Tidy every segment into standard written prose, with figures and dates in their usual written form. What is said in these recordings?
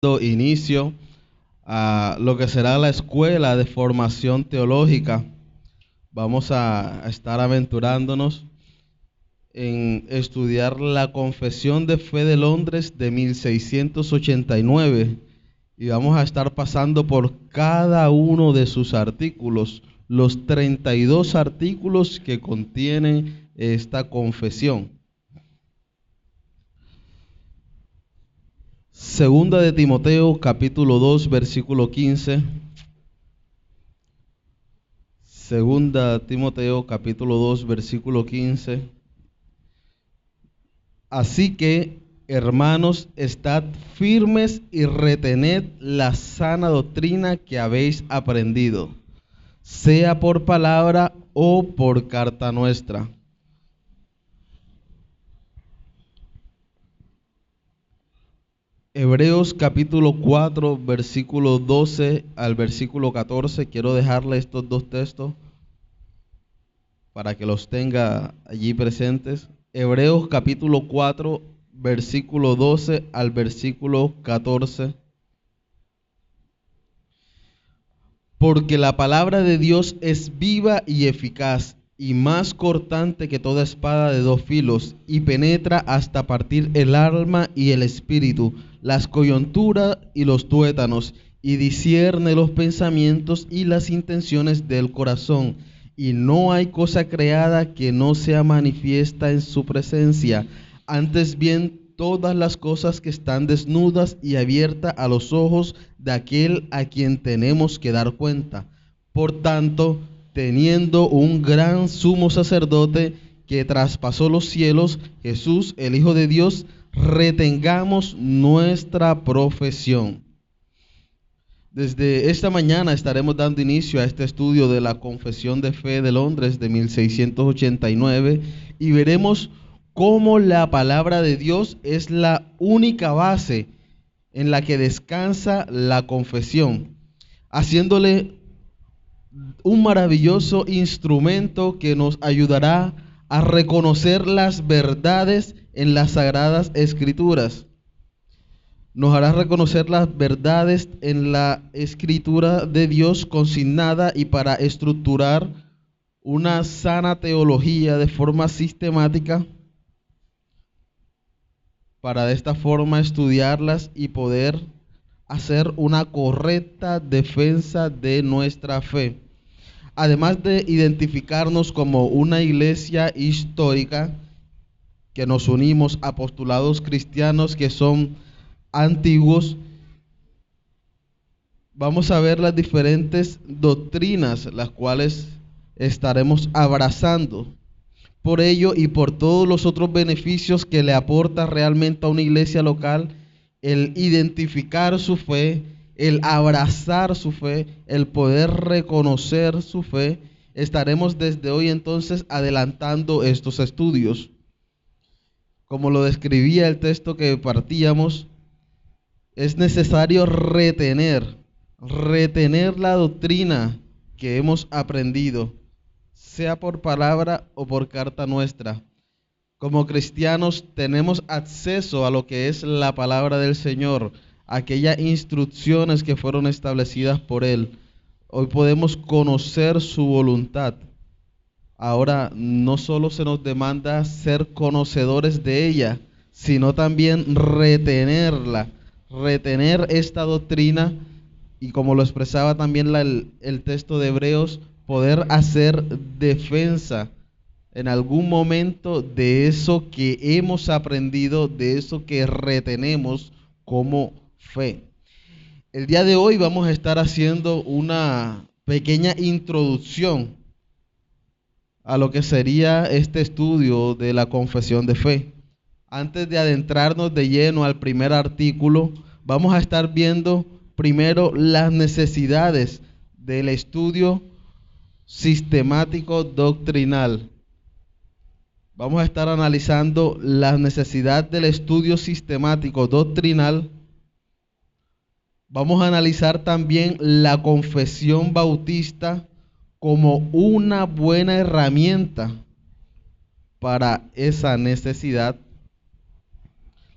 inicio a lo que será la escuela de formación teológica. Vamos a estar aventurándonos en estudiar la Confesión de Fe de Londres de 1689 y vamos a estar pasando por cada uno de sus artículos, los 32 artículos que contiene esta confesión. Segunda de Timoteo, capítulo 2, versículo 15. Segunda de Timoteo, capítulo 2, versículo 15. Así que, hermanos, estad firmes y retened la sana doctrina que habéis aprendido, sea por palabra o por carta nuestra. Hebreos capítulo 4, versículo 12 al versículo 14. Quiero dejarle estos dos textos para que los tenga allí presentes. Hebreos capítulo 4, versículo 12 al versículo 14. Porque la palabra de Dios es viva y eficaz, y más cortante que toda espada de dos filos, y penetra hasta partir el alma y el espíritu, las coyunturas y los tuétanos, y discierne los pensamientos y las intenciones del corazón. Y no hay cosa creada que no sea manifiesta en su presencia. Antes bien, todas las cosas que están desnudas y abiertas a los ojos de aquel a quien tenemos que dar cuenta. Por tanto, teniendo un gran sumo sacerdote que traspasó los cielos, Jesús, el Hijo de Dios, retengamos nuestra profesión. Desde esta mañana estaremos dando inicio a este estudio de la Confesión de Fe de Londres de 1689 y veremos cómo la palabra de Dios es la única base en la que descansa la confesión, haciéndole un maravilloso instrumento que nos ayudará a reconocer las verdades en las Sagradas Escrituras. Nos hará reconocer las verdades en la Escritura de Dios consignada y para estructurar una sana teología de forma sistemática, para de esta forma estudiarlas y poder hacer una correcta defensa de nuestra fe. Además de identificarnos como una iglesia histórica, que nos unimos a postulados cristianos que son antiguos, vamos a ver las diferentes doctrinas las cuales estaremos abrazando. Por ello y por todos los otros beneficios que le aporta realmente a una iglesia local, el identificar su fe, el abrazar su fe, el poder reconocer su fe, estaremos desde hoy entonces adelantando estos estudios. Como lo describía el texto que partíamos, es necesario retener la doctrina que hemos aprendido, sea por palabra o por carta nuestra. Como cristianos tenemos acceso a lo que es la palabra del Señor, aquellas instrucciones que fueron establecidas por Él. Hoy podemos conocer su voluntad. Ahora no solo se nos demanda ser conocedores de ella, sino también retener esta doctrina y, como lo expresaba también el texto de Hebreos, poder hacer defensa en algún momento de eso que hemos aprendido, de eso que retenemos como fe. El día de hoy vamos a estar haciendo una pequeña introducción a lo que sería este estudio de la confesión de fe. Antes de adentrarnos de lleno al primer artículo, vamos a estar viendo primero las necesidades del estudio sistemático doctrinal. Vamos a estar analizando la necesidad del estudio sistemático doctrinal. Vamos a analizar también la confesión bautista como una buena herramienta para esa necesidad.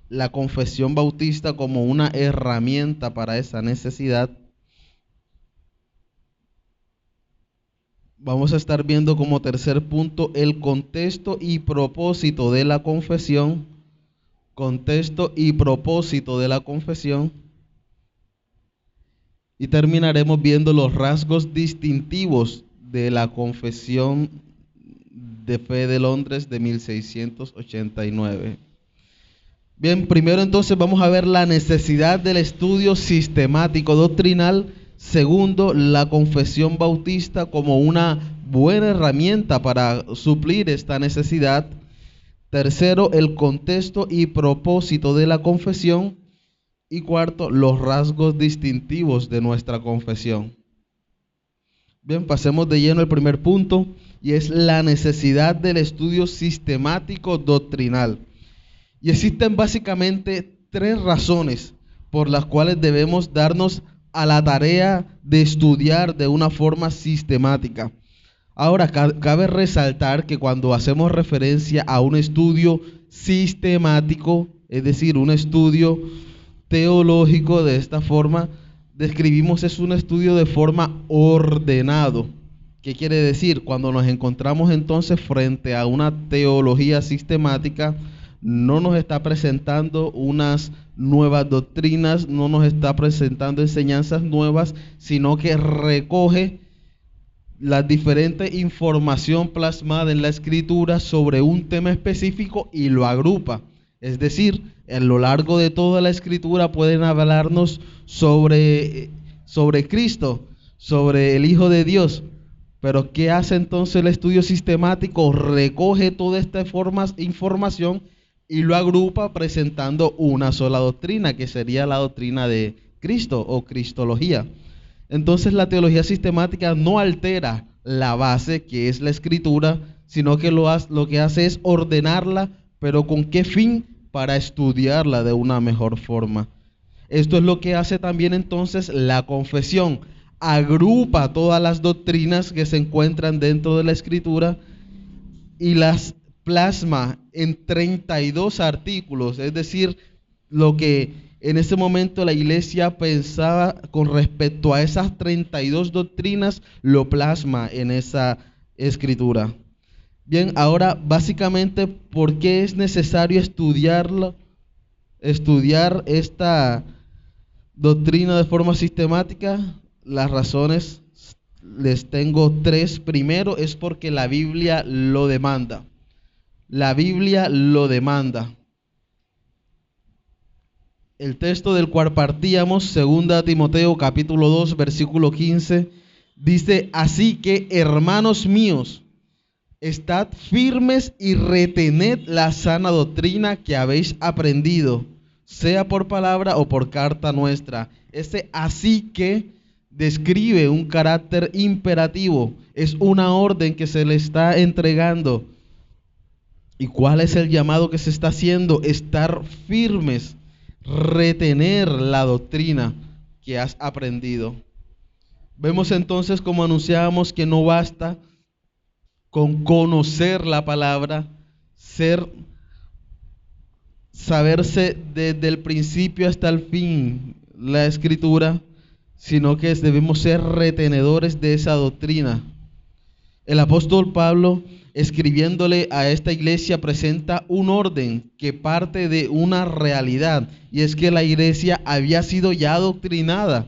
la confesión bautista como una herramienta para esa necesidad, vamos a estar viendo como tercer punto el contexto y propósito de la confesión. Contexto y propósito de la confesión. Y terminaremos viendo los rasgos distintivos de la Confesión de Fe de Londres de 1689. Bien, primero entonces vamos a ver la necesidad del estudio sistemático doctrinal. Segundo, la confesión bautista como una buena herramienta para suplir esta necesidad. Tercero, el contexto y propósito de la confesión. Y cuarto, los rasgos distintivos de nuestra confesión. Bien, pasemos de lleno al primer punto, y es la necesidad del estudio sistemático doctrinal. Y existen básicamente tres razones por las cuales debemos darnos a la tarea de estudiar de una forma sistemática. Ahora, cabe resaltar que cuando hacemos referencia a un estudio sistemático, es decir, un estudio teológico, de esta forma describimos es un estudio de forma ordenado. ¿Qué quiere decir? Cuando nos encontramos entonces frente a una teología sistemática, no nos está presentando unas nuevas doctrinas, no nos está presentando enseñanzas nuevas, sino que recoge la diferente información plasmada en la Escritura sobre un tema específico y lo agrupa. Es decir, a lo largo de toda la Escritura pueden hablarnos sobre Cristo, sobre el Hijo de Dios. Pero ¿qué hace entonces el estudio sistemático? Recoge toda esta información y lo agrupa presentando una sola doctrina, que sería la doctrina de Cristo o cristología. Entonces la teología sistemática no altera la base, que es la Escritura, sino que lo que hace es ordenarla, pero ¿con qué fin? Para estudiarla de una mejor forma. Esto es lo que hace también entonces la confesión. Agrupa todas las doctrinas que se encuentran dentro de la Escritura y las plasma en 32 artículos, es decir, lo que en ese momento la iglesia pensaba con respecto a esas 32 doctrinas, lo plasma en esa Escritura. Bien, ahora básicamente, ¿por qué es necesario estudiar esta doctrina de forma sistemática? Las razones les tengo tres. Primero, es porque la Biblia lo demanda. La Biblia lo demanda. El texto del cual partíamos, 2 Timoteo capítulo 2, versículo 15, dice: así que, hermanos míos, estad firmes y retened la sana doctrina que habéis aprendido, sea por palabra o por carta nuestra. Ese así que describe un carácter imperativo, es una orden que se le está entregando. ¿Y cuál es el llamado que se está haciendo? Estar firmes, retener la doctrina que has aprendido. Vemos entonces, como anunciábamos, que no basta con conocer la palabra, saberse desde el principio hasta el fin la Escritura, sino que debemos ser retenedores de esa doctrina. El apóstol Pablo, escribiéndole a esta iglesia, presenta un orden que parte de una realidad, y es que la iglesia había sido ya adoctrinada,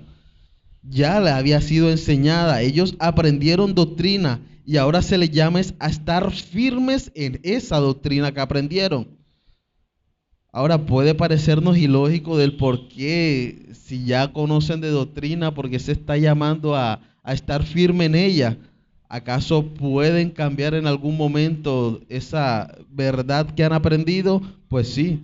ya le había sido enseñada, ellos aprendieron doctrina, y ahora se les llama a estar firmes en esa doctrina que aprendieron. Ahora puede parecernos ilógico del por qué, si ya conocen de doctrina, porque se está llamando a estar firme en ella. ¿Acaso pueden cambiar en algún momento esa verdad que han aprendido? Pues sí,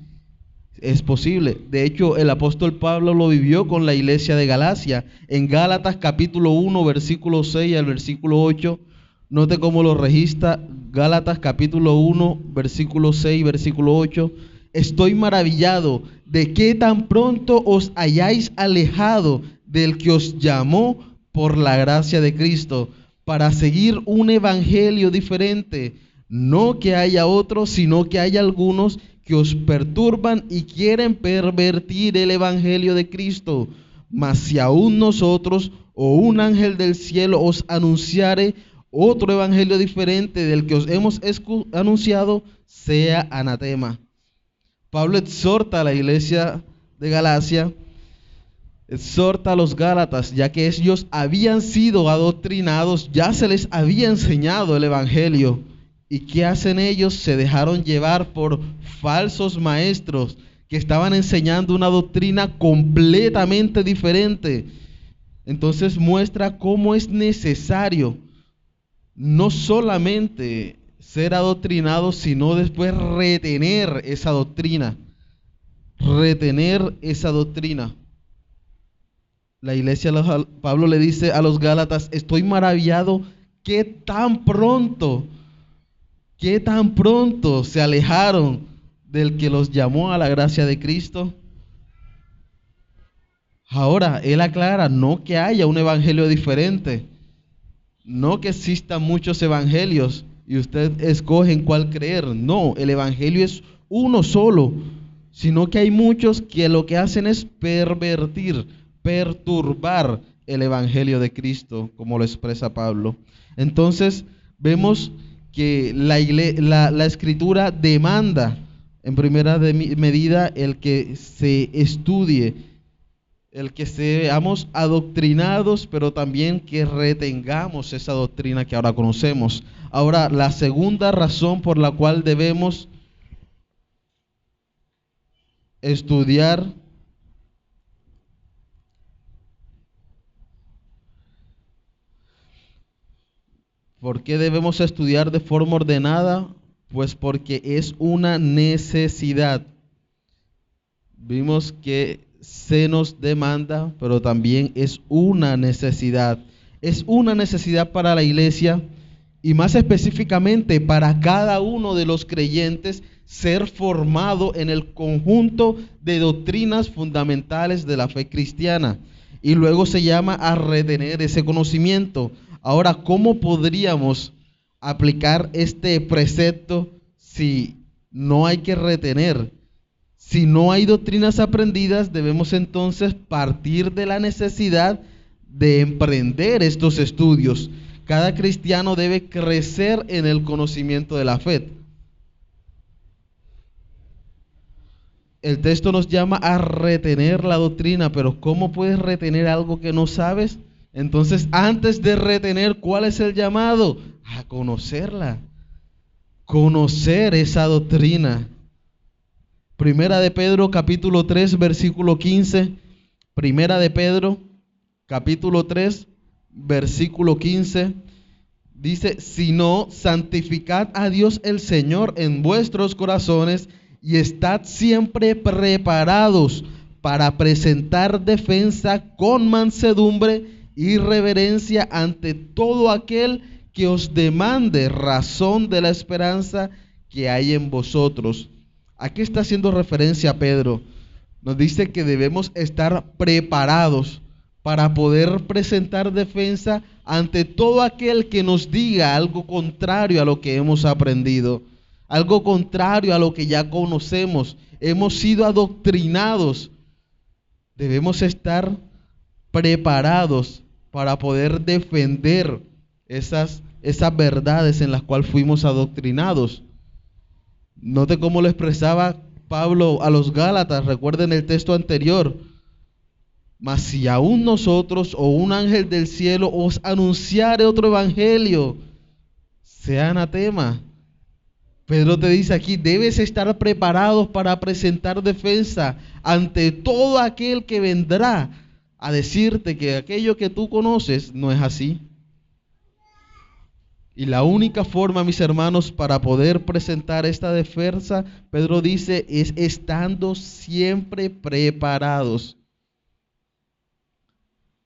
es posible. De hecho, el apóstol Pablo lo vivió con la iglesia de Galacia. En Gálatas capítulo 1, versículo 6 al versículo 8, note cómo lo registra Gálatas capítulo 1, versículo 6, versículo 8. Estoy maravillado de que tan pronto os hayáis alejado del que os llamó por la gracia de Cristo, para seguir un evangelio diferente. No que haya otro, sino que hay algunos que os perturban y quieren pervertir el evangelio de Cristo. Mas si aún nosotros o un ángel del cielo os anunciare otro evangelio diferente del que os hemos anunciado, sea anatema. Pablo exhorta a la iglesia de Galacia, exhorta a los Gálatas, ya que ellos habían sido adoctrinados, ya se les había enseñado el evangelio. ¿Y qué hacen ellos? Se dejaron llevar por falsos maestros que estaban enseñando una doctrina completamente diferente. Entonces muestra cómo es necesario no solamente ser adoctrinado, sino después retener esa doctrina. Retener esa doctrina. La iglesia, Pablo le dice a los Gálatas, estoy maravillado que tan pronto se alejaron del que los llamó a la gracia de Cristo. Ahora, él aclara, no que haya un evangelio diferente, no que existan muchos evangelios y usted escoge en cuál creer. No, el evangelio es uno solo, sino que hay muchos que lo que hacen es pervertir, perturbar el evangelio de Cristo, como lo expresa Pablo. Entonces, vemos que la escritura demanda en primera medida el que se estudie, el que seamos adoctrinados, pero también que retengamos esa doctrina que ahora conocemos. Ahora, la segunda razón por la cual debemos estudiar ¿por qué debemos estudiar de forma ordenada? Pues porque es una necesidad. Vimos que se nos demanda, pero también es una necesidad. Es una necesidad para la iglesia y más específicamente para cada uno de los creyentes ser formado en el conjunto de doctrinas fundamentales de la fe cristiana. Y luego se llama a retener ese conocimiento. Ahora, ¿cómo podríamos aplicar este precepto si no hay que retener? Si no hay doctrinas aprendidas, debemos entonces partir de la necesidad de emprender estos estudios. Cada cristiano debe crecer en el conocimiento de la fe. El texto nos llama a retener la doctrina, pero ¿cómo puedes retener algo que no sabes? Entonces, antes de retener, ¿cuál es el llamado? A conocerla, conocer esa doctrina. Primera de Pedro, capítulo 3, versículo 15. Primera de Pedro, capítulo 3, versículo 15. Dice, sino santificad a Dios el Señor en vuestros corazones y estad siempre preparados para presentar defensa con mansedumbre y reverencia ante todo aquel que os demande razón de la esperanza que hay en vosotros. ¿A qué está haciendo referencia Pedro? Nos dice que debemos estar preparados para poder presentar defensa ante todo aquel que nos diga algo contrario a lo que hemos aprendido, algo contrario a lo que ya conocemos, hemos sido adoctrinados. Debemos estar preparados para poder defender esas verdades en las cuales fuimos adoctrinados. Note cómo lo expresaba Pablo a los Gálatas, recuerden el texto anterior. Mas si aún nosotros o un ángel del cielo os anunciare otro evangelio, sea anatema. Pedro te dice aquí, debes estar preparados para presentar defensa ante todo aquel que vendrá a decirte que aquello que tú conoces no es así. Y la única forma, mis hermanos, para poder presentar esta defensa, Pedro dice, es estando siempre preparados.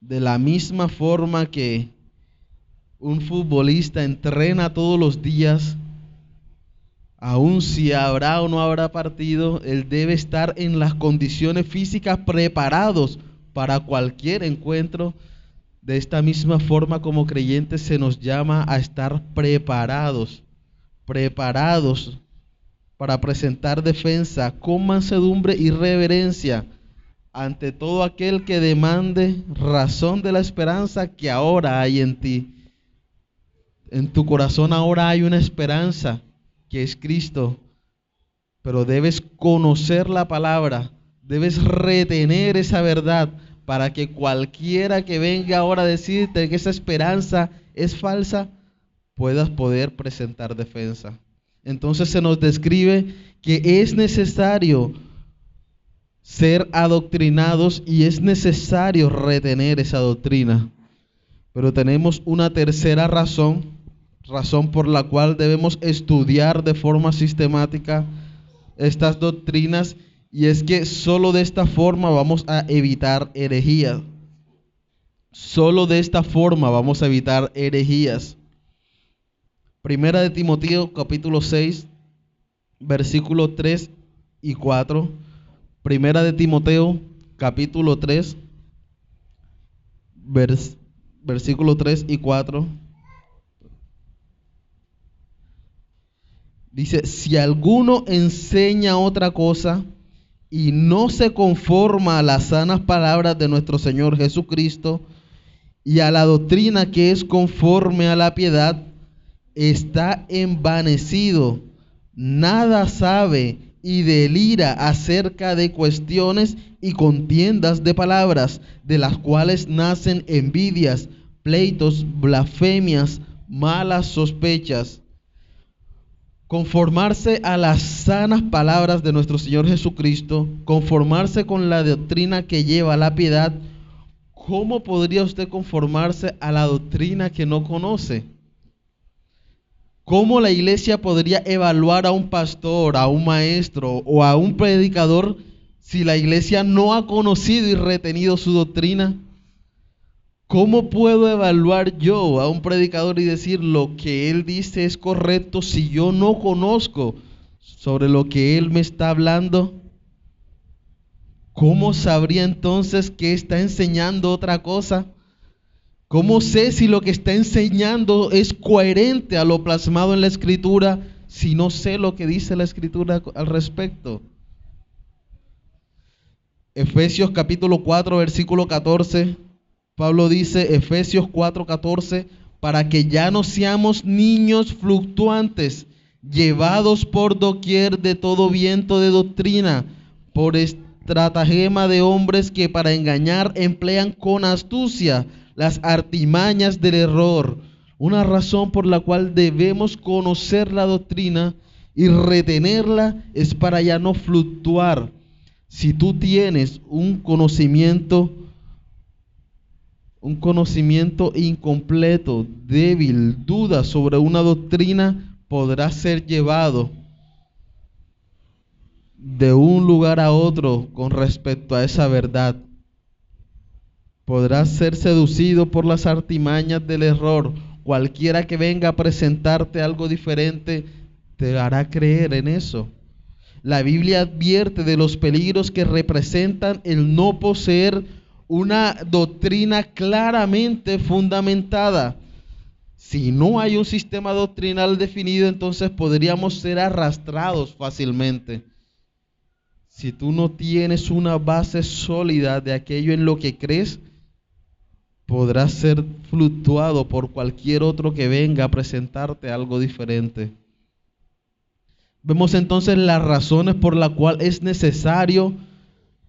De la misma forma que un futbolista entrena todos los días, aun si habrá o no habrá partido, él debe estar en las condiciones físicas preparados para cualquier encuentro. De esta misma forma, como creyentes, se nos llama a estar preparados, para presentar defensa con mansedumbre y reverencia ante todo aquel que demande razón de la esperanza que ahora hay en ti. En tu corazón ahora hay una esperanza que es Cristo, pero debes conocer la palabra, debes retener esa verdad para que cualquiera que venga ahora a decirte que esa esperanza es falsa, puedas poder presentar defensa. Entonces se nos describe que es necesario ser adoctrinados y es necesario retener esa doctrina. Pero tenemos una tercera razón por la cual debemos estudiar de forma sistemática estas doctrinas, y es que solo de esta forma vamos a evitar herejías. Solo de esta forma vamos a evitar herejías. Primera de Timoteo, capítulo 6, versículos 3 y 4. Primera de Timoteo, capítulo 3, versículo 3 y 4. Dice: si alguno enseña otra cosa y no se conforma a las sanas palabras de nuestro Señor Jesucristo y a la doctrina que es conforme a la piedad, está envanecido, nada sabe y delira acerca de cuestiones y contiendas de palabras, de las cuales nacen envidias, pleitos, blasfemias, malas sospechas. Conformarse a las sanas palabras de nuestro Señor Jesucristo, conformarse con la doctrina que lleva la piedad. ¿Cómo podría usted conformarse a la doctrina que no conoce? ¿Cómo la iglesia podría evaluar a un pastor, a un maestro o a un predicador si la iglesia no ha conocido y retenido su doctrina? ¿Cómo puedo evaluar yo a un predicador y decir lo que él dice es correcto si yo no conozco sobre lo que él me está hablando? ¿Cómo sabría entonces que está enseñando otra cosa? ¿Cómo sé si lo que está enseñando es coherente a lo plasmado en la Escritura si no sé lo que dice la Escritura al respecto? Efesios capítulo 4, versículo 14. Pablo dice, Efesios 4:14, para que ya no seamos niños fluctuantes, llevados por doquier de todo viento de doctrina, por estratagema de hombres que para engañar emplean con astucia las artimañas del error. Una razón por la cual debemos conocer la doctrina y retenerla es para ya no fluctuar. Si tú tienes un conocimiento incompleto, débil, duda sobre una doctrina, podrá ser llevado de un lugar a otro con respecto a esa verdad. Podrás ser seducido por las artimañas del error. Cualquiera que venga a presentarte algo diferente te hará creer en eso. La Biblia advierte de los peligros que representan el no poseer una doctrina claramente fundamentada. Si no hay un sistema doctrinal definido, entonces podríamos ser arrastrados fácilmente. Si tú no tienes una base sólida de aquello en lo que crees, podrás ser fluctuado por cualquier otro que venga a presentarte algo diferente. Vemos entonces las razones por las cuales es necesario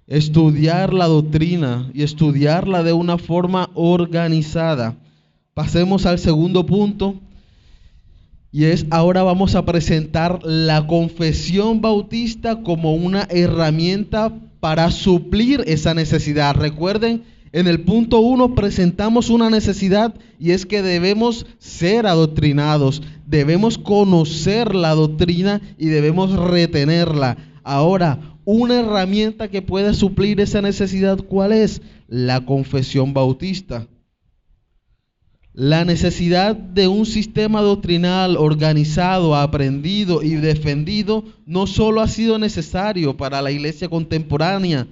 estudiar la doctrina y estudiarla de una forma organizada. Pasemos al segundo punto, y es ahora vamos a presentar la confesión bautista como una herramienta para suplir esa necesidad. Recuerden, en el punto 1 presentamos una necesidad, y es que debemos ser adoctrinados, debemos conocer la doctrina y debemos retenerla. Ahora, una herramienta que puede suplir esa necesidad, ¿cuál es? La confesión bautista. La necesidad de un sistema doctrinal organizado, aprendido y defendido no solo ha sido necesario para la iglesia contemporánea.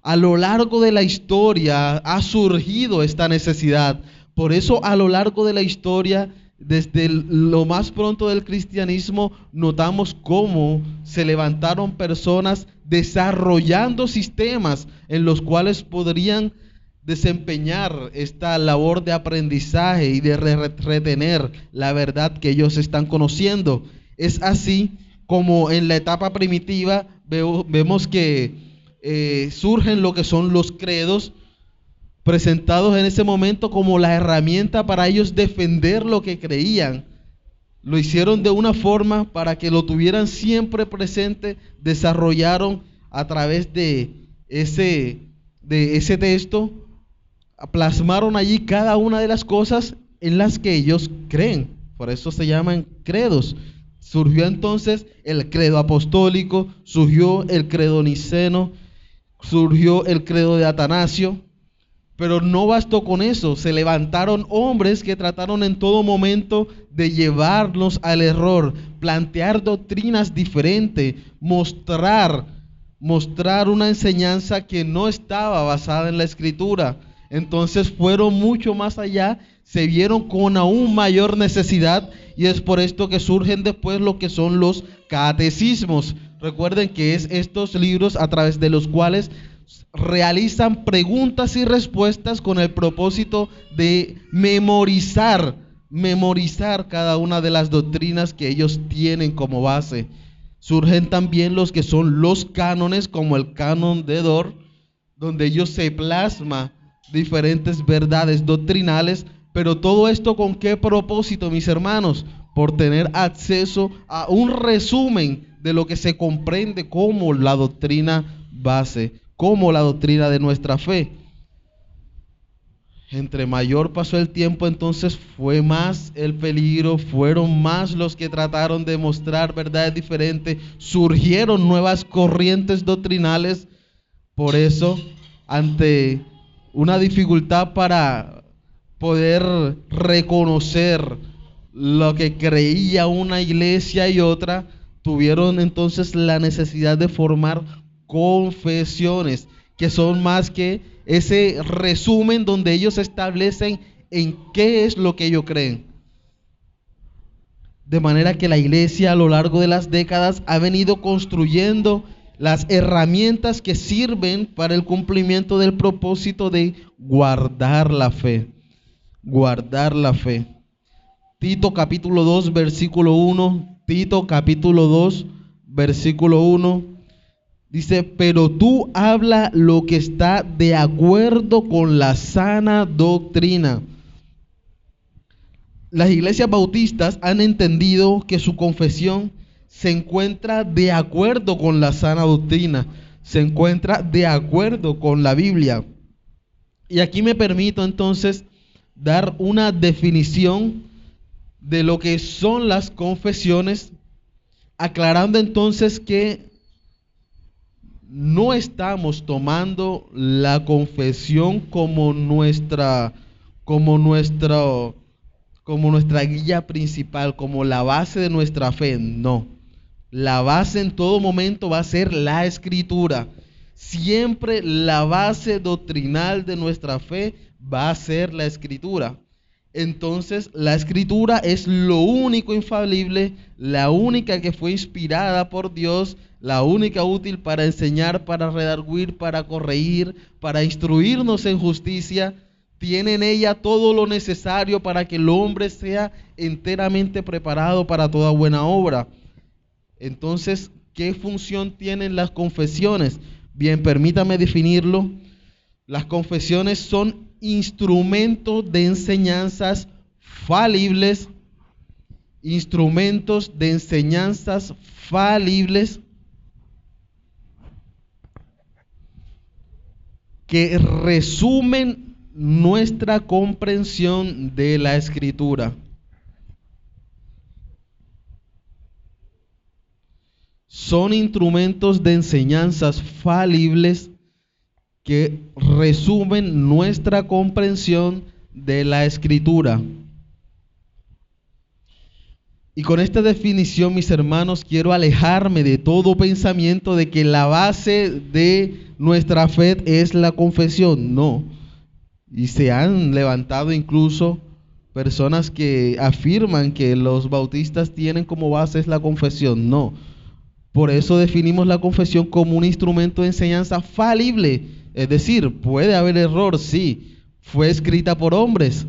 A lo largo de la historia ha surgido esta necesidad. Por eso a lo largo de la historia Desde lo más pronto del cristianismo notamos cómo se levantaron personas desarrollando sistemas en los cuales podrían desempeñar esta labor de aprendizaje y de retener la verdad que ellos están conociendo. Es así como en la etapa primitiva vemos que surgen lo que son los credos, presentados en ese momento como la herramienta para ellos defender lo que creían. Lo hicieron de una forma para que lo tuvieran siempre presente, desarrollaron a través de ese texto, plasmaron allí cada una de las cosas en las que ellos creen. Por eso se llaman credos. Surgió entonces el credo apostólico, surgió el credo niceno, surgió el credo de Atanasio. Pero no bastó con eso, se levantaron hombres que trataron en todo momento de llevarnos al error, plantear doctrinas diferentes, mostrar una enseñanza que no estaba basada en la Escritura. Entonces fueron mucho más allá, se vieron con aún mayor necesidad, y es por esto que surgen después lo que son los catecismos. Recuerden que es estos libros a través de los cuales realizan preguntas y respuestas con el propósito de memorizar cada una de las doctrinas que ellos tienen como base. Surgen también los que son los cánones, como el canon de Dort, donde ellos se plasma diferentes verdades doctrinales. Pero todo esto, ¿con qué propósito, mis hermanos? Por tener acceso a un resumen de lo que se comprende como la doctrina base, como la doctrina de nuestra fe. Entre mayor pasó el tiempo, entonces fue más el peligro, fueron más los que trataron de mostrar verdades diferentes, surgieron nuevas corrientes doctrinales. Por eso, ante una dificultad para poder reconocer lo que creía una iglesia y otra, tuvieron entonces la necesidad de formar confesiones, que son más que ese resumen donde ellos establecen en qué es lo que ellos creen. De manera que la iglesia a lo largo de las décadas ha venido construyendo las herramientas que sirven para el cumplimiento del propósito de guardar la fe. Guardar la fe. Tito capítulo 2, versículo 1. Tito capítulo 2, versículo 1. Dice, pero tú habla lo que está de acuerdo con la sana doctrina. Las iglesias bautistas han entendido que su confesión se encuentra de acuerdo con la sana doctrina, se encuentra de acuerdo con la Biblia. Y aquí me permito entonces dar una definición de lo que son las confesiones, aclarando entonces que no estamos tomando la confesión como nuestra guía principal, como la base de nuestra fe. No, la base en todo momento va a ser la Escritura. Siempre la base doctrinal de nuestra fe va a ser la Escritura. Entonces, la Escritura es lo único infalible, la única que fue inspirada por Dios, la única útil para enseñar, para redarguir, para corregir, para instruirnos en justicia. Tiene en ella todo lo necesario para que el hombre sea enteramente preparado para toda buena obra. Entonces, ¿qué función tienen las confesiones? Bien, permítame definirlo. Las confesiones son instrumentos de enseñanzas falibles, que resumen nuestra comprensión de la Escritura. Son instrumentos de enseñanzas falibles que resumen nuestra comprensión de la Escritura. Y con esta definición, mis hermanos, quiero alejarme de todo pensamiento de que la base de nuestra fe es la confesión. No. Y se han levantado incluso personas que afirman que los bautistas tienen como base la confesión. No. Por eso definimos la confesión como un instrumento de enseñanza falible. Es decir, puede haber error, sí. Fue escrita por hombres.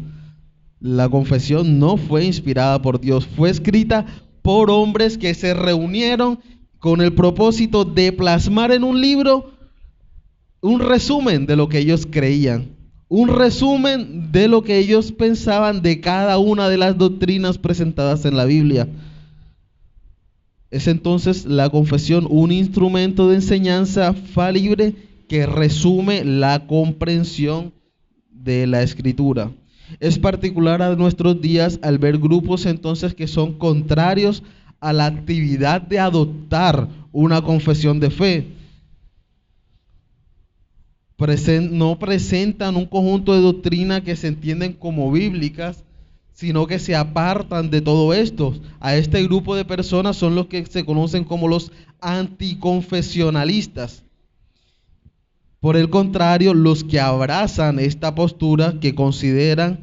La confesión no fue inspirada por Dios. Fue escrita por hombres que se reunieron con el propósito de plasmar en un libro un resumen de lo que ellos creían, un resumen de lo que ellos pensaban de cada una de las doctrinas presentadas en la Biblia. Es entonces la confesión un instrumento de enseñanza falible que resume la comprensión de la Escritura. Es particular a nuestros días al ver grupos entonces que son contrarios a la actividad de adoptar una confesión de fe. No presentan un conjunto de doctrinas que se entienden como bíblicas, sino que se apartan de todo esto. A este grupo de personas son los que se conocen como los anticonfesionalistas. Por el contrario, los que abrazan esta postura, que consideran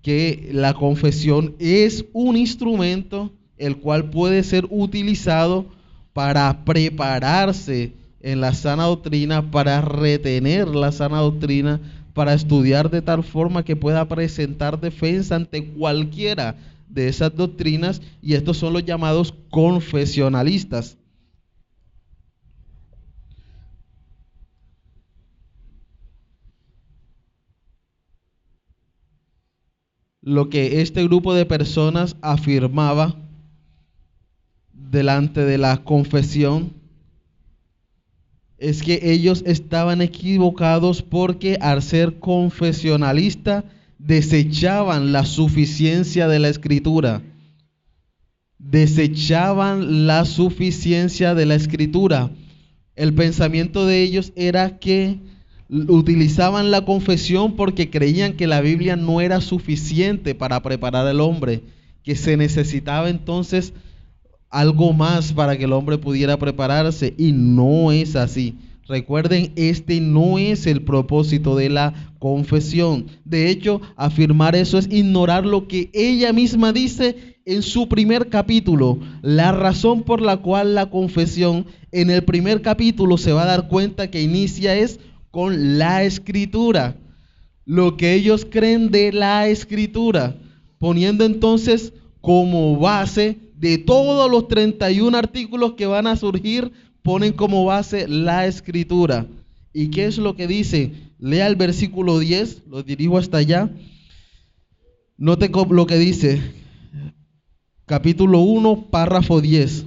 que la confesión es un instrumento el cual puede ser utilizado para prepararse en la sana doctrina, para retener la sana doctrina, para estudiar de tal forma que pueda presentar defensa ante cualquiera de esas doctrinas, y estos son los llamados confesionalistas. Lo que este grupo de personas afirmaba delante de la confesión es que ellos estaban equivocados porque al ser confesionalista desechaban la suficiencia de la Escritura. Desechaban la suficiencia de la Escritura. El pensamiento de ellos era que utilizaban la confesión porque creían que la Biblia no era suficiente para preparar al hombre, que se necesitaba entonces algo más para que el hombre pudiera prepararse, y no es así. Recuerden, este no es el propósito de la confesión. De hecho, afirmar eso es ignorar lo que ella misma dice en su primer capítulo. La razón por la cual la confesión en el primer capítulo se va a dar cuenta que inicia es con la Escritura, lo que ellos creen de la Escritura, poniendo entonces como base de todos los 31 artículos que van a surgir, ponen como base la Escritura. ¿Y qué es lo que dice? Lea el versículo 10, lo dirijo hasta allá. Note lo que dice, capítulo 1, párrafo 10.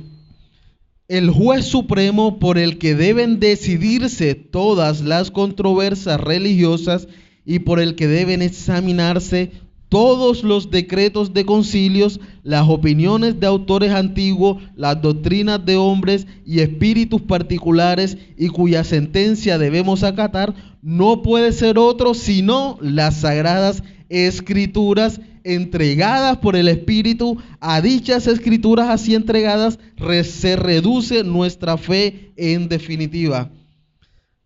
El juez supremo por el que deben decidirse todas las controversias religiosas y por el que deben examinarse todos los decretos de concilios, las opiniones de autores antiguos, las doctrinas de hombres y espíritus particulares, y cuya sentencia debemos acatar, no puede ser otro sino las sagradas Escrituras, entregadas por el Espíritu. A dichas Escrituras así entregadas se reduce nuestra fe en definitiva.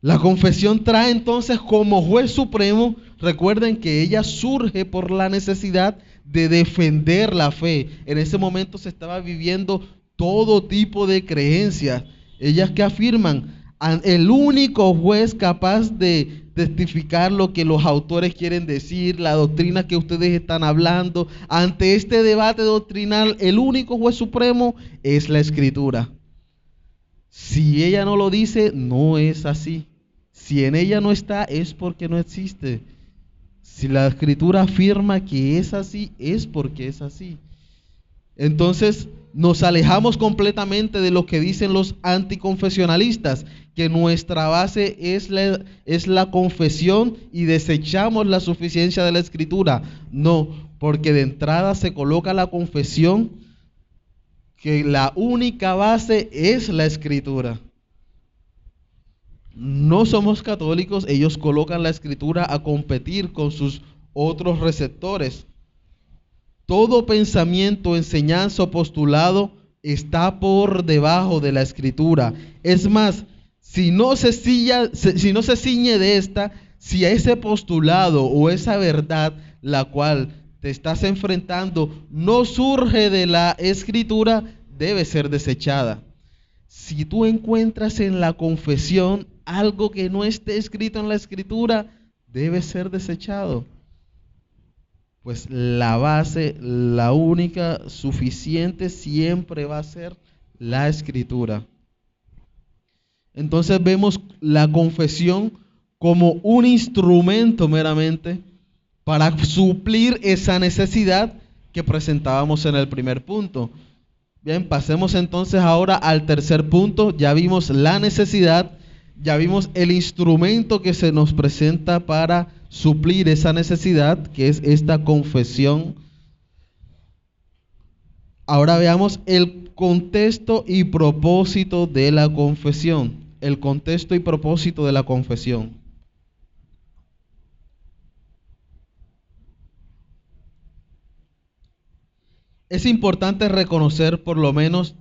La confesión trae entonces como juez supremo, recuerden que ella surge por la necesidad de defender la fe. En ese momento se estaba viviendo todo tipo de creencias. Ellas que afirman, el único juez capaz de testificar lo que los autores quieren decir, la doctrina que ustedes están hablando, ante este debate doctrinal, el único juez supremo es la Escritura. Si ella no lo dice, no es así. Si en ella no está, es porque no existe. Si la Escritura afirma que es así, es porque es así. Entonces, nos alejamos completamente de lo que dicen los anticonfesionalistas, que nuestra base es la confesión y desechamos la suficiencia de la Escritura. No, porque de entrada se coloca la confesión que la única base es la Escritura. No somos católicos, ellos colocan la Escritura a competir con sus otros receptores. Todo pensamiento, enseñanza o postulado está por debajo de la Escritura. Es más, si no se ciñe de esta, si a ese postulado o esa verdad, la cual te estás enfrentando no surge de la Escritura, debe ser desechada. Si tú encuentras en la confesión algo que no esté escrito en la Escritura, debe ser desechado. Pues la base, la única, suficiente, siempre va a ser la Escritura. Entonces vemos la confesión como un instrumento meramente para suplir esa necesidad que presentábamos en el primer punto. Bien, pasemos entonces ahora al tercer punto. Ya vimos la necesidad, ya vimos el instrumento que se nos presenta para suplir esa necesidad, que es esta confesión. Ahora veamos el contexto y propósito de la confesión. El contexto y propósito de la confesión. Es importante reconocer por lo menos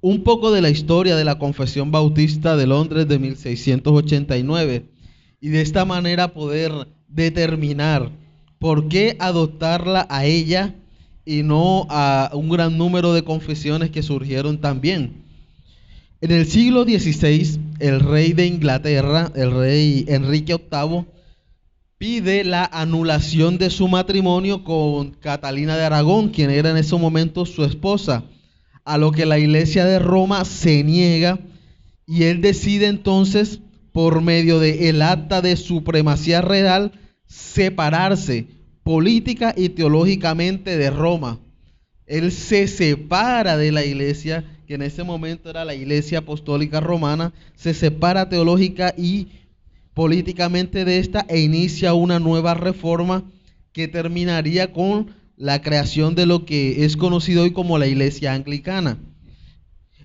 un poco de la historia de la Confesión Bautista de Londres de 1689 y de esta manera poder determinar por qué adoptarla a ella y no a un gran número de confesiones que surgieron también. En el siglo XVI, el rey de Inglaterra, el rey Enrique VIII, pide la anulación de su matrimonio con Catalina de Aragón, quien era en ese momento su esposa, a lo que la Iglesia de Roma se niega y él decide entonces, por medio del acta de supremacía real, separarse política y teológicamente de Roma. Él se separa de la Iglesia, que en ese momento era la Iglesia Apostólica Romana, se separa teológica y políticamente de esta e inicia una nueva reforma que terminaría con la creación de lo que es conocido hoy como la Iglesia Anglicana,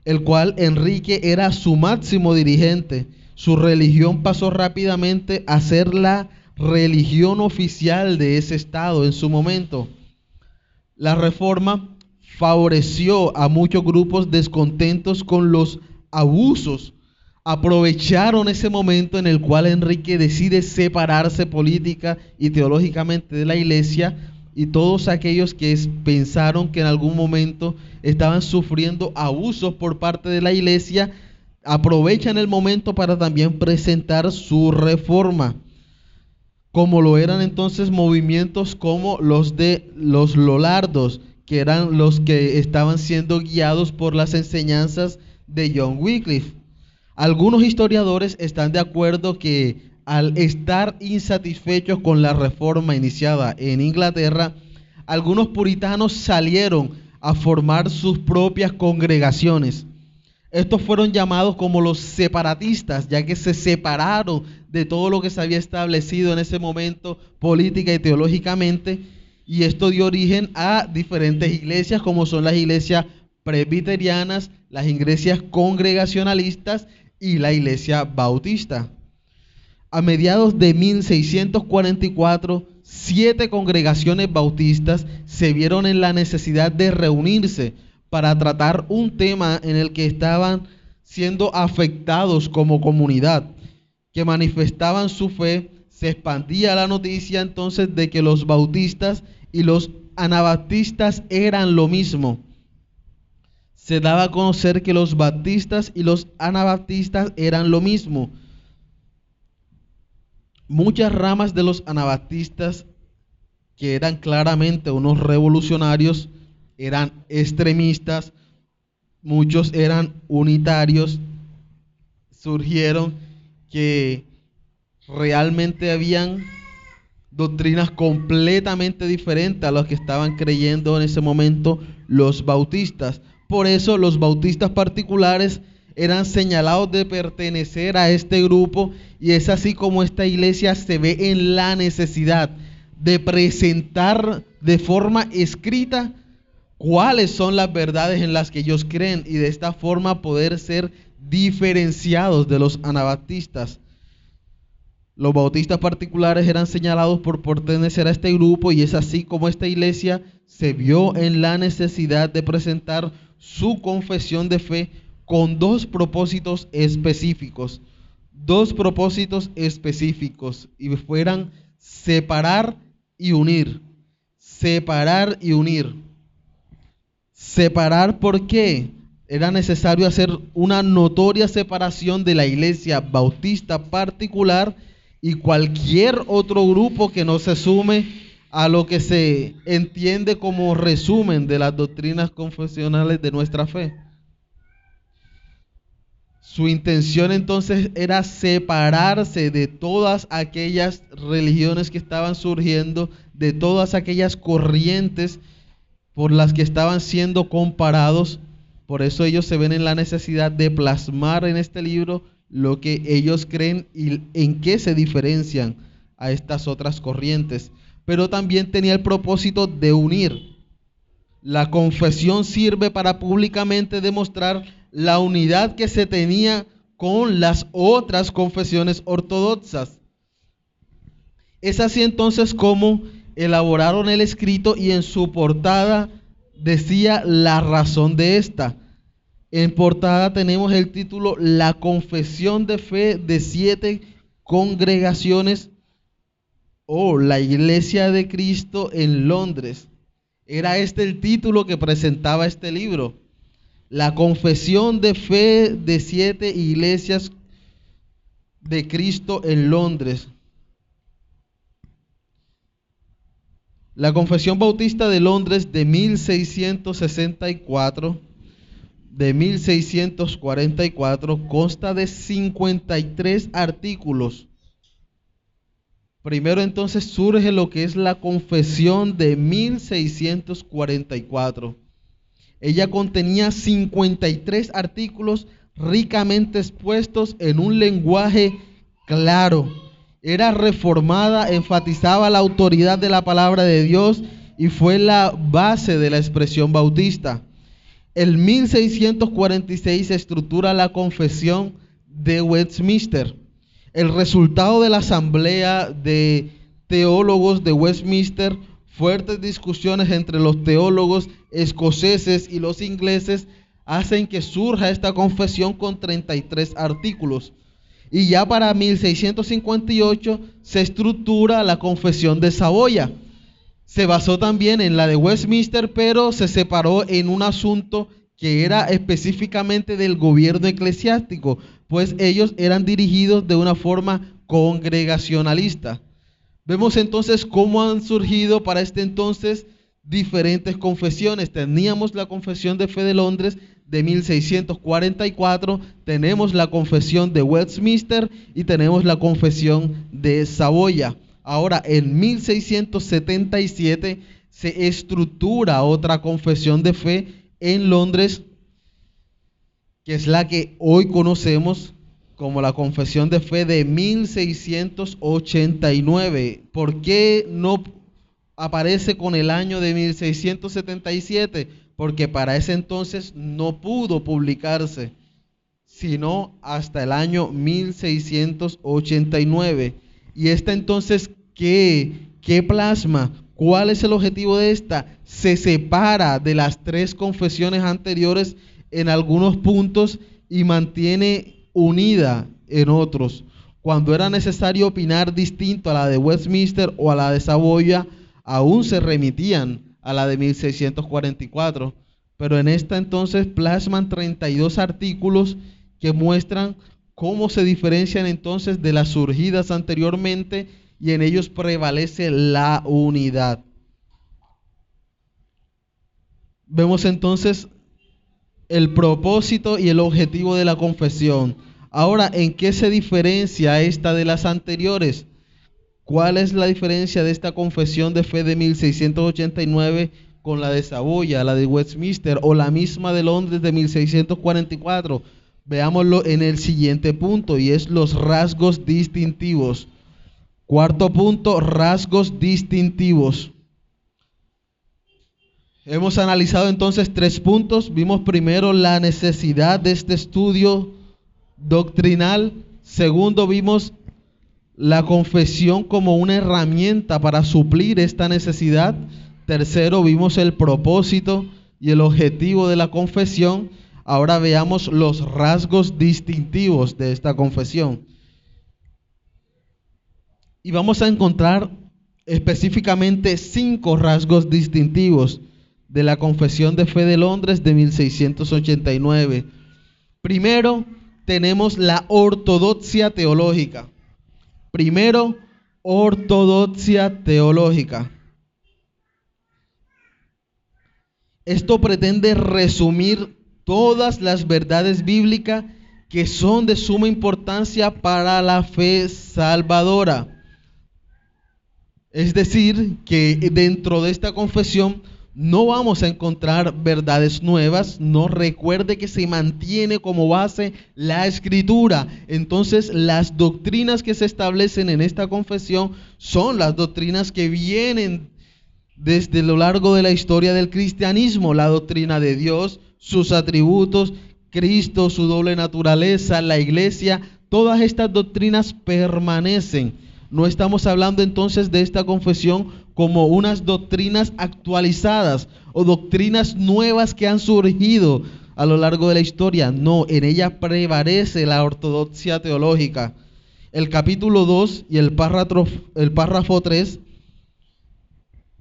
el cual Enrique era su máximo dirigente. Su religión pasó rápidamente a ser la religión oficial de ese estado en su momento. La reforma favoreció a muchos grupos descontentos con los abusos. Aprovecharon ese momento en el cual Enrique decide separarse política y teológicamente de la Iglesia, y todos aquellos que pensaron que en algún momento estaban sufriendo abusos por parte de la Iglesia, aprovechan el momento para también presentar su reforma, como lo eran entonces movimientos como los de los Lollardos, que eran los que estaban siendo guiados por las enseñanzas de John Wycliffe. Algunos historiadores están de acuerdo que al estar insatisfechos con la reforma iniciada en Inglaterra, algunos puritanos salieron a formar sus propias congregaciones. Estos fueron llamados como los separatistas, ya que se separaron de todo lo que se había establecido en ese momento política y teológicamente, y esto dio origen a diferentes iglesias, como son las iglesias presbiterianas, las iglesias congregacionalistas y la iglesia bautista. A mediados de 1644, 7 congregaciones bautistas se vieron en la necesidad de reunirse para tratar un tema en el que estaban siendo afectados como comunidad, que manifestaban su fe. Se expandía la noticia entonces de que los bautistas y los anabaptistas eran lo mismo. Se daba a conocer que los baptistas y los anabaptistas eran lo mismo. Muchas ramas de los anabaptistas, que eran claramente unos revolucionarios, eran extremistas, muchos eran unitarios, surgieron que realmente habían doctrinas completamente diferentes a las que estaban creyendo en ese momento los bautistas. Por eso los bautistas particulares eran señalados de pertenecer a este grupo, y es así como esta iglesia se ve en la necesidad de presentar de forma escrita cuáles son las verdades en las que ellos creen, y de esta forma poder ser diferenciados de los anabaptistas. Los bautistas particulares eran señalados por pertenecer a este grupo, y es así como esta iglesia se vio en la necesidad de presentar su confesión de fe con dos propósitos específicos. Y fueran separar y unir. separar y unir. Separar, ¿por qué? Era necesario hacer una notoria separación de la iglesia bautista particular y cualquier otro grupo que no se sume a lo que se entiende como resumen de las doctrinas confesionales de nuestra fe. Su intención entonces era separarse de todas aquellas religiones que estaban surgiendo, de todas aquellas corrientes por las que estaban siendo comparados. Por eso ellos se ven en la necesidad de plasmar en este libro lo que ellos creen y en qué se diferencian a estas otras corrientes. Pero también tenía el propósito de unir. La confesión sirve para públicamente demostrar la unidad que se tenía con las otras confesiones ortodoxas. Es así entonces como elaboraron el escrito y en su portada decía la razón de esta. En portada tenemos el título La confesión de fe de 7 congregaciones o la Iglesia de Cristo en Londres. Era este el título que presentaba este libro. La confesión de fe de 7 iglesias de Cristo en Londres. La Confesión Bautista de Londres de 1644 consta de 53 artículos. Primero entonces surge lo que es la Confesión de 1644. Ella contenía 53 artículos ricamente expuestos en un lenguaje claro. Era reformada, enfatizaba la autoridad de la palabra de Dios y fue la base de la expresión bautista. En 1646 se estructura la Confesión de Westminster. El resultado de la Asamblea de Teólogos de Westminster, fuertes discusiones entre los teólogos escoceses y los ingleses, hacen que surja esta confesión con 33 artículos. Y ya para 1658 se estructura la Confesión de Saboya. Se basó también en la de Westminster, pero se separó en un asunto que era específicamente del gobierno eclesiástico, pues ellos eran dirigidos de una forma congregacionalista. Vemos entonces cómo han surgido para este entonces diferentes confesiones. Teníamos la Confesión de Fe de Londres de 1644, tenemos la Confesión de Westminster y tenemos la Confesión de Saboya. Ahora, en 1677 se estructura otra confesión de fe en Londres, que es la que hoy conocemos como la Confesión de Fe de 1689. ¿Por qué no aparece con el año de 1677? Porque para ese entonces no pudo publicarse, sino hasta el año 1689. Y esta entonces, ¿qué plasma? ¿Cuál es el objetivo de esta? Se separa de las 3 confesiones anteriores en algunos puntos y mantiene unida en otros. Cuando era necesario opinar distinto a la de Westminster o a la de Saboya, aún se remitían a la de 1644. Pero en esta entonces plasman 32 artículos que muestran cómo se diferencian entonces de las surgidas anteriormente, y en ellos prevalece la unidad. Vemos entonces el propósito y el objetivo de la confesión. Ahora, ¿en qué se diferencia esta de las anteriores? ¿Cuál es la diferencia de esta confesión de fe de 1689 con la de Saboya, la de Westminster o la misma de Londres de 1644? Veámoslo en el siguiente punto, y es los rasgos distintivos. Cuarto punto, rasgos distintivos. Hemos analizado entonces 3 puntos. Vimos primero la necesidad de este estudio doctrinal. Segundo, vimos la confesión como una herramienta para suplir esta necesidad. Tercero, vimos el propósito y el objetivo de la confesión. Ahora veamos los rasgos distintivos de esta confesión. Y vamos a encontrar específicamente 5 rasgos distintivos de la Confesión de Fe de Londres de 1689. Primero, tenemos la ortodoxia teológica. Primero, ortodoxia teológica. Esto pretende resumir todas las verdades bíblicas que son de suma importancia para la fe salvadora. Es decir, que dentro de esta confesión no vamos a encontrar verdades nuevas. No, recuerde que se mantiene como base la Escritura. Entonces, las doctrinas que se establecen en esta confesión son las doctrinas que vienen desde lo largo de la historia del cristianismo: la doctrina de Dios, sus atributos, Cristo, su doble naturaleza, la iglesia. Todas estas doctrinas permanecen. No estamos hablando entonces de esta confesión como unas doctrinas actualizadas o doctrinas nuevas que han surgido a lo largo de la historia. No, en ella prevalece la ortodoxia teológica. El capítulo 2 y el párrafo 3,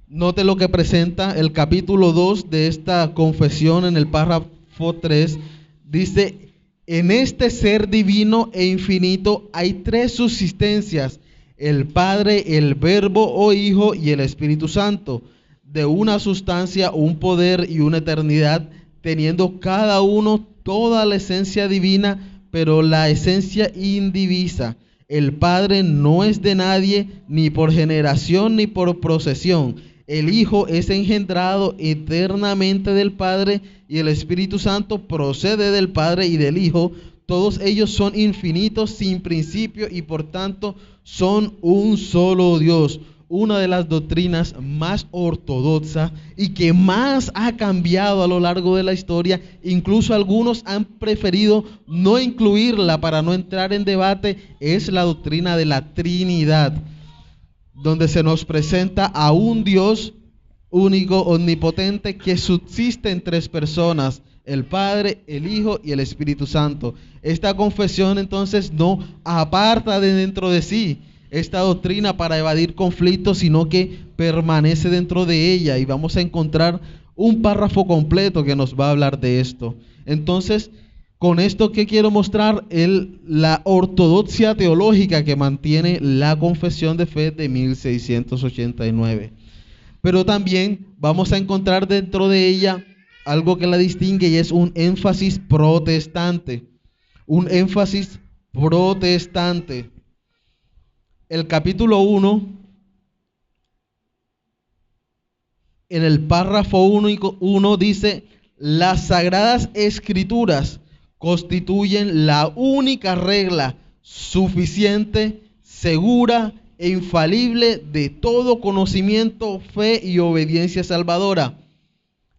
note lo que presenta el capítulo 2 de esta confesión. En el párrafo 3 dice: en este ser divino e infinito hay 3 subsistencias: el Padre, el Verbo o Hijo y el Espíritu Santo, de una sustancia, un poder y una eternidad, teniendo cada uno toda la esencia divina, pero la esencia indivisa. El Padre no es de nadie, ni por generación ni por procesión. El Hijo es engendrado eternamente del Padre, y el Espíritu Santo procede del Padre y del Hijo. Todos ellos son infinitos, sin principio, y por tanto son un solo Dios. Una de las doctrinas más ortodoxas y que más ha cambiado a lo largo de la historia. Incluso algunos han preferido no incluirla para no entrar en debate. Es la doctrina de la Trinidad, donde se nos presenta a un Dios único, omnipotente, que subsiste en 3 personas: el Padre, el Hijo y el Espíritu Santo. Esta confesión entonces no aparta de dentro de sí esta doctrina para evadir conflictos, sino que permanece dentro de ella, y vamos a encontrar un párrafo completo que nos va a hablar de esto. Entonces, con esto, ¿qué quiero mostrar? La ortodoxia teológica que mantiene la Confesión de Fe de 1689. Pero también vamos a encontrar dentro de ella algo que la distingue, y es un énfasis protestante. Un énfasis protestante. El capítulo 1, en el párrafo 1 dice: las Sagradas Escrituras constituyen la única regla suficiente, segura e infalible de todo conocimiento, fe y obediencia salvadora.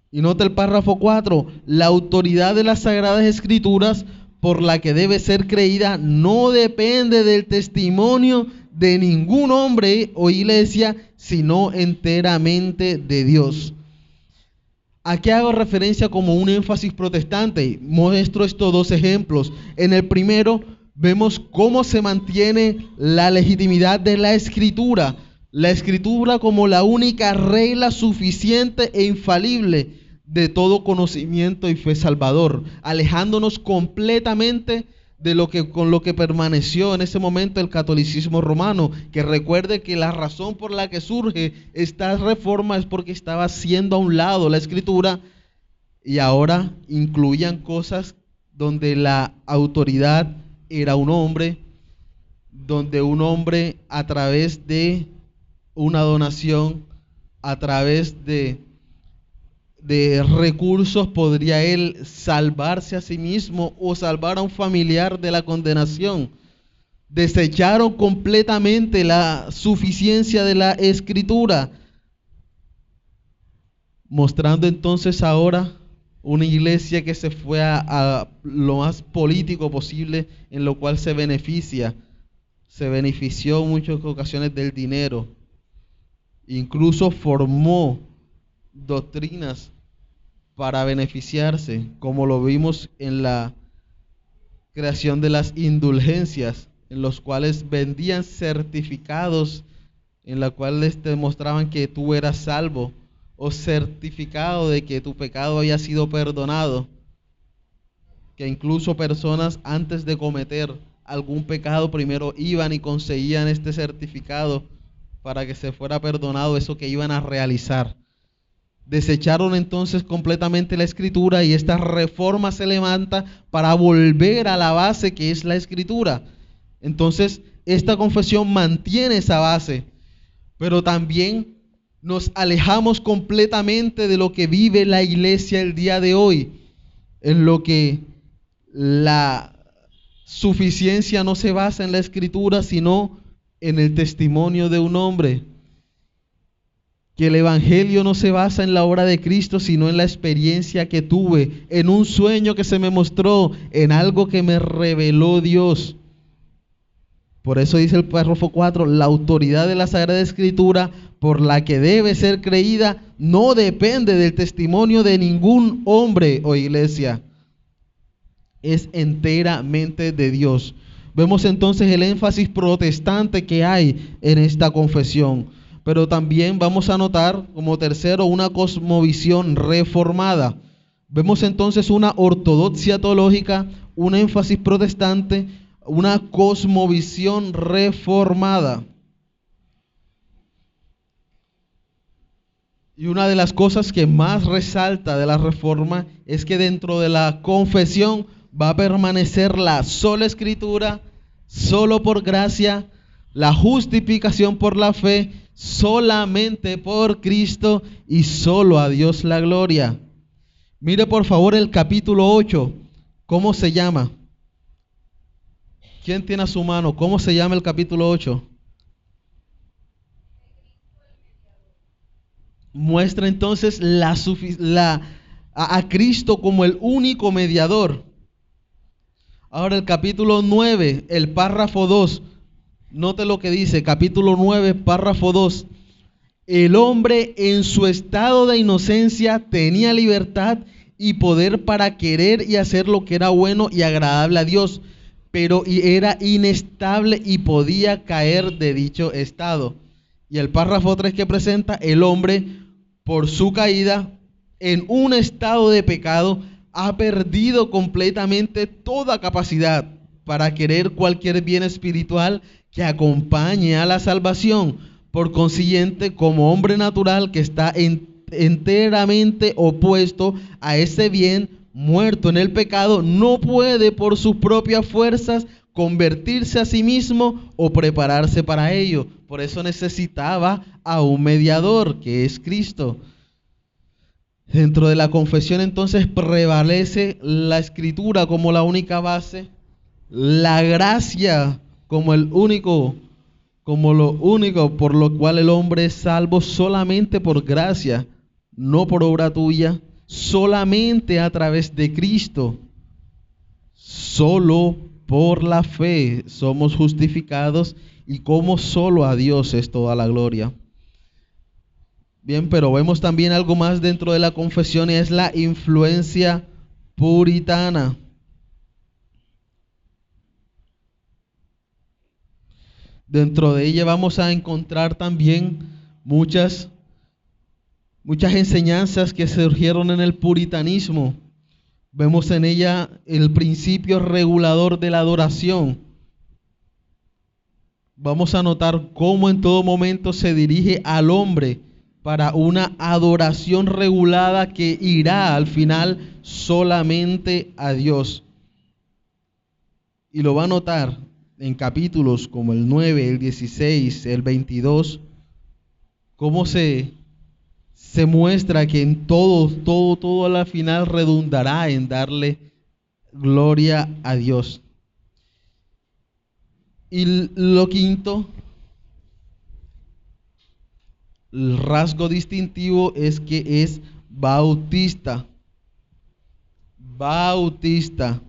Y nota el párrafo 4: la autoridad de las Sagradas Escrituras, por la que debe ser creída, no depende del testimonio de ningún hombre o iglesia, sino enteramente de Dios. ¿A qué hago referencia como un énfasis protestante? Muestro estos 2 ejemplos. En el primero vemos cómo se mantiene la legitimidad de la Escritura. La Escritura como la única regla suficiente e infalible de todo conocimiento y fe salvador, alejándonos completamente de con lo que permaneció en ese momento el catolicismo romano. Que recuerde que la razón por la que surge esta reforma es porque estaba haciendo a un lado la Escritura, y ahora incluían cosas donde la autoridad era un hombre, donde un hombre, a través de una donación, a través de recursos, podría él salvarse a sí mismo o salvar a un familiar de la condenación. Desecharon completamente la suficiencia de la Escritura, mostrando entonces ahora una iglesia que se fue a lo más político posible, en lo cual se benefició en muchas ocasiones del dinero. Incluso formó doctrinas para beneficiarse, como lo vimos en la creación de las indulgencias, en los cuales vendían certificados en la cual te mostraban que tú eras salvo o certificado de que tu pecado había sido perdonado, que incluso personas antes de cometer algún pecado primero iban y conseguían este certificado para que se fuera perdonado eso que iban a realizar. Desecharon entonces completamente la Escritura y esta reforma se levanta para volver a la base que es la Escritura. Entonces, esta confesión mantiene esa base, pero también nos alejamos completamente de lo que vive la iglesia el día de hoy, en lo que la suficiencia no se basa en la Escritura, sino en el testimonio de un hombre. Que el Evangelio no se basa en la obra de Cristo, sino en la experiencia que tuve, en un sueño que se me mostró, en algo que me reveló Dios. Por eso dice el párrafo 4, la autoridad de la Sagrada Escritura por la que debe ser creída no depende del testimonio de ningún hombre o iglesia. Es enteramente de Dios. Vemos entonces el énfasis protestante que hay en esta confesión. Pero también vamos a notar como tercero una cosmovisión reformada. Vemos entonces una ortodoxia teológica, un énfasis protestante, una cosmovisión reformada. Y una de las cosas que más resalta de la reforma es que dentro de la confesión va a permanecer la sola Escritura, solo por gracia, la justificación por la fe, solamente por Cristo y solo a Dios la gloria. Mire por favor el capítulo 8, ¿cómo se llama? ¿Quién tiene a su mano? ¿Cómo se llama el capítulo 8? Muestra entonces a Cristo como el único mediador. Ahora el capítulo 9, el párrafo 2. Note lo que dice, capítulo 9, párrafo 2. El hombre en su estado de inocencia tenía libertad y poder para querer y hacer lo que era bueno y agradable a Dios, pero era inestable y podía caer de dicho estado. Y el párrafo 3 que presenta, el hombre por su caída en un estado de pecado ha perdido completamente toda capacidad para querer cualquier bien espiritual que acompañe a la salvación. Por consiguiente, como hombre natural que está enteramente opuesto a ese bien, muerto en el pecado, no puede por sus propias fuerzas convertirse a sí mismo o prepararse para ello. Por eso necesitaba a un mediador, que es Cristo. Dentro de la confesión entonces prevalece la Escritura como la única base, la gracia como lo único por lo cual el hombre es salvo, solamente por gracia, no por obra tuya, solamente a través de Cristo. Solo por la fe somos justificados y como solo a Dios es toda la gloria. Bien, pero vemos también algo más dentro de la confesión y es la influencia puritana. Dentro de ella vamos a encontrar también muchas enseñanzas que surgieron en el puritanismo. Vemos en ella el principio regulador de la adoración. Vamos a notar cómo en todo momento se dirige al hombre para una adoración regulada que irá al final solamente a Dios. Y lo va a notar en capítulos como el 9, el 16, el 22, cómo se muestra que en todo a la final redundará en darle gloria a Dios. Y lo quinto, el rasgo distintivo es que es bautista. Bautista.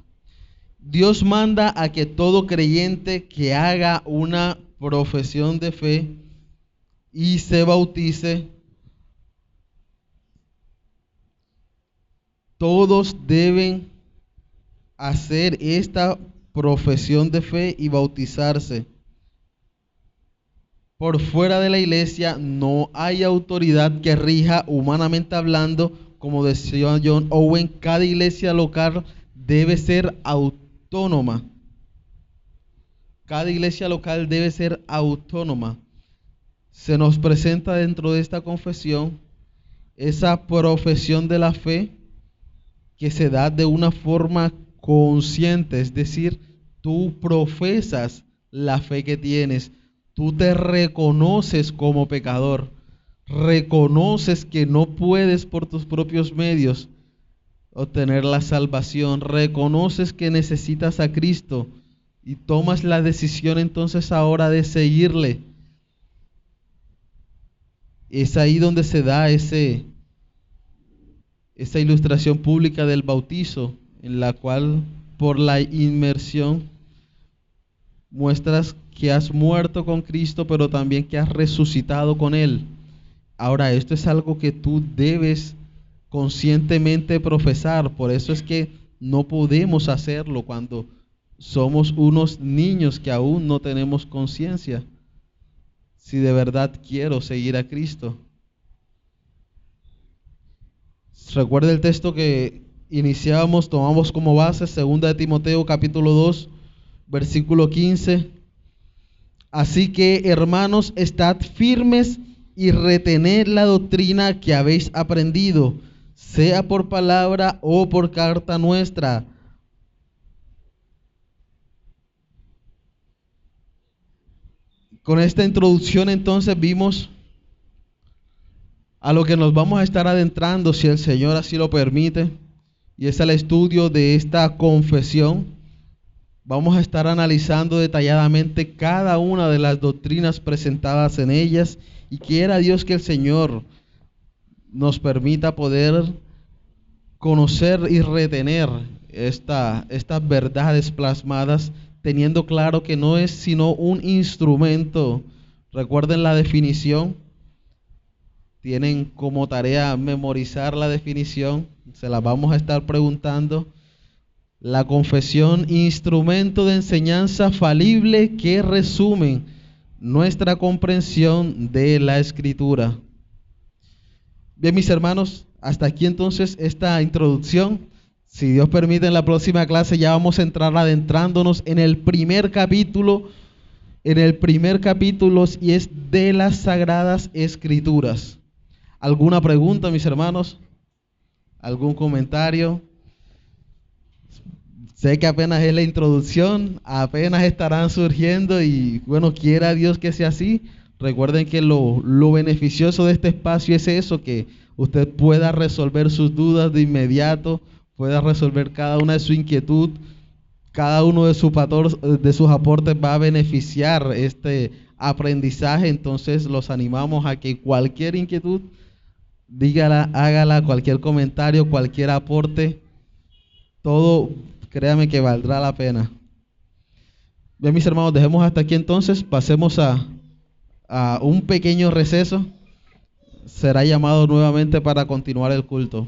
Dios manda a que todo creyente que haga una profesión de fe y se bautice, todos deben hacer esta profesión de fe y bautizarse. Por fuera de la iglesia no hay autoridad que rija humanamente hablando. Como decía John Owen, cada iglesia local debe ser autónoma. Cada iglesia local debe ser autónoma. Se nos presenta dentro de esta confesión esa profesión de la fe que se da de una forma consciente, es decir, tú profesas la fe que tienes, tú te reconoces como pecador, reconoces que no puedes por tus propios medios obtener la salvación, reconoces que necesitas a Cristo y tomas la decisión entonces ahora de seguirle. Es ahí donde se da esa ilustración pública del bautizo, en la cual por la inmersión muestras que has muerto con Cristo, pero también que has resucitado con Él. Ahora, esto es algo que tú debes conscientemente profesar, por eso es que no podemos hacerlo cuando somos unos niños que aún no tenemos conciencia. Si de verdad quiero seguir a Cristo. Recuerda el texto que iniciábamos, tomamos como base 2 de Timoteo capítulo 2, versículo 15. Así que, hermanos, estad firmes y retened la doctrina que habéis aprendido, sea por palabra o por carta nuestra. Con esta introducción entonces vimos a lo que nos vamos a estar adentrando, si el Señor así lo permite, y es el estudio de esta confesión. Vamos a estar analizando detalladamente cada una de las doctrinas presentadas en ellas, y quiera Dios que el Señor nos permita poder conocer y retener estas verdades plasmadas, teniendo claro que no es sino un instrumento. Recuerden la definición. Tienen como tarea memorizar la definición, se la vamos a estar preguntando. La confesión, instrumento de enseñanza falible que resumen nuestra comprensión de la Escritura. Bien, mis hermanos, hasta aquí entonces esta introducción. Si Dios permite, en la próxima clase ya vamos a entrar adentrándonos en el primer capítulo, y es de las Sagradas Escrituras. ¿Alguna pregunta, mis hermanos? ¿Algún comentario? Sé que apenas es la introducción, apenas estarán surgiendo y bueno, quiera Dios que sea así. Recuerden que lo beneficioso de este espacio es eso, que usted pueda resolver sus dudas de inmediato, pueda resolver cada una de su inquietud, cada uno de sus aportes va a beneficiar este aprendizaje. Entonces los animamos a que cualquier inquietud, dígala, hágala, cualquier comentario, cualquier aporte, todo, créame que valdrá la pena. Bien, mis hermanos, dejemos hasta aquí entonces, pasemos a un pequeño receso. Será llamado nuevamente para continuar el culto.